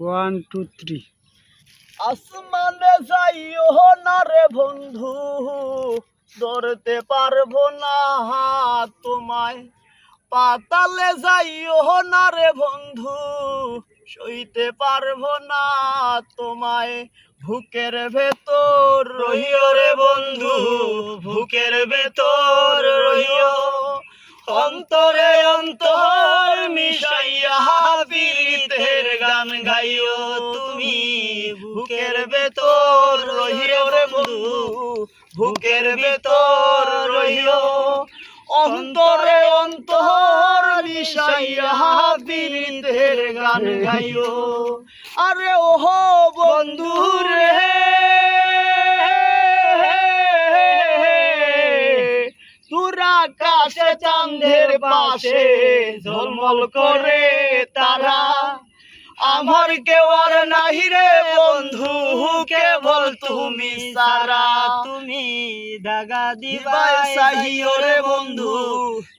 1 2 3 আসমানে যাইও না রে বন্ধু, ধরতে পারবো না তোমায়। পাতালে যাইও না রে বন্ধু, সইতে পারবো না তোমায়। বুকের ভেতর রহিও রে বন্ধু, বুকের ভেতর রহিও। অন্তরে অন্তর মিশাইয়া পীড়িতের গান গাইও তুমি। বুকের ভেতর রহিও রে বন্ধু, বুকের ভেতর রহিও। অন্তরে অন্তর মিশাইয়া পীড়িতের গান গাইও। আরে ওহো বন্ধু রে, দূর আকাশে চাঁদের পাশে ঝলমল করে তারা। আমার কেউ আর নাহি রে বন্ধু, কেবল তুমি সারা। তুমি দাগা দিবাই চাহিও রে বন্ধু,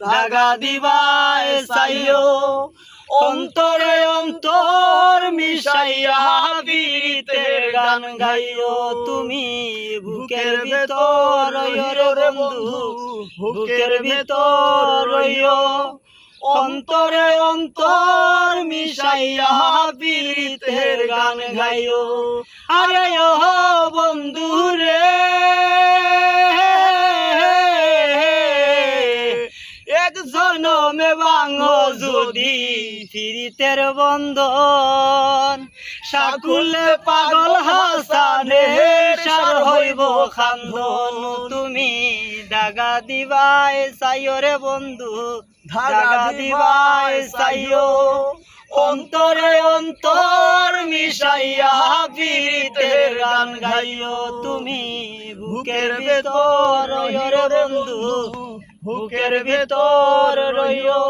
দাগা দিবাই চাহিও। অন্তরে অন্তর মিশাইয়া পীড়িতের গান গাইও তুমি। বুকের ভিতর রইও রে বন্ধু, বুকের ভিতর রইও। অন্তরে অন্তর মিশাইয়া পীড়িতের গান গাইও। আরে ও বন্ধু রে, এক জনমে ভাঙো যদি পীড়িতের বন্ধন। সাকুলে পাগল হাসানে সার হইব খান্দন। তুমি দাগা দিবাই চাইও রে বন্ধু, দাগা দিবাই চাইও। অন্তরে অন্তর মিশাইয়া পীড়িতের গান গাইও তুমি। বুকের ভেতর রইও রে বন্ধু, বুকের ভেতর রইও।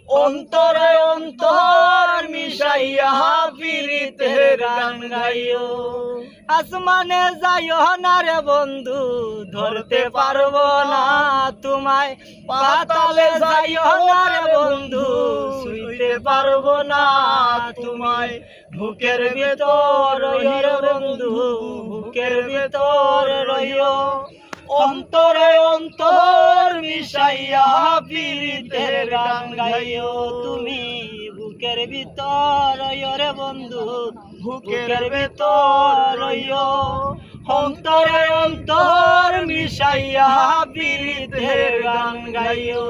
অন্তরে অন্তর মিশাইয়া পীড়িতের গান গাইও। আসমানে যাইও না রে বন্ধু, ধরতে পারবো না তোমায়। পাতালে যাইও না রে বন্ধু, শুইতে পারবো না তোমায়। বুকের ভেতর রইও রে বন্ধু, বুকের ভেতর রইও। অন্তরে অন্তর মিশাইয়া পীড়িতের গান গাইও তুমি। বুকের ভিতর রইও রে বন্ধু, বুকের ভেতর রইও। অন্তরে অন্তর মিশাইয়া পীড়িতের গান গাইও।